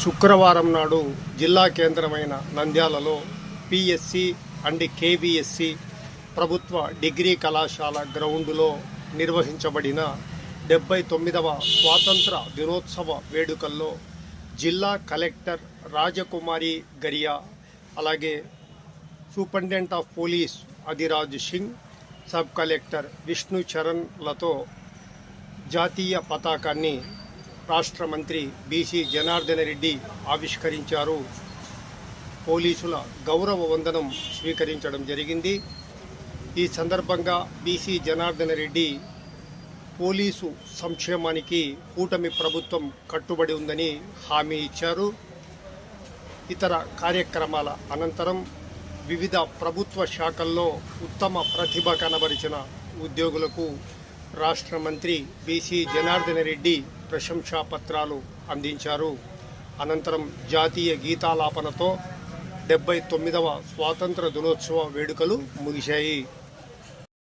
శుక్రవారం నాడు జిల్లా కేంద్రమైన నంద్యాలలో పిఎస్సి అండ్ కేవీఎస్సి ప్రభుత్వ డిగ్రీ కళాశాల గ్రౌండులో నిర్వహించబడిన 79వ స్వాతంత్ర దినోత్సవ వేడుకల్లో జిల్లా కలెక్టర్ రాజకుమారి గరియా, అలాగే superintendent of police Adhiraj Singh, sub collector Vishnu చరణ్లతో జాతీయ పతాకాన్ని రాష్ట్ర మంత్రి బీసీ జనార్దన రెడ్డి ఆవిష్కరించారు. పోలీసుల గౌరవ వందనం స్వీకరించడం జరిగింది. ఈ సందర్భంగా బీసీ జనార్దన రెడ్డి పోలీసు సంక్షేమానికి కూటమి ప్రభుత్వం కట్టుబడి ఉందని హామీ ఇచ్చారు. ఇతర కార్యక్రమాల అనంతరం వివిధ ప్రభుత్వ శాఖల్లో ఉత్తమ ప్రతిభ కనబరిచిన ఉద్యోగులకు రాష్ట్ర మంత్రి బీసీ జనార్దన రెడ్డి ప్రశంసా పత్రాలు అందించారు. అనంతరం జాతీయ గీతాలాపనతో 79వ స్వాతంత్ర దినోత్సవ వేడుకలు ముగిశాయి.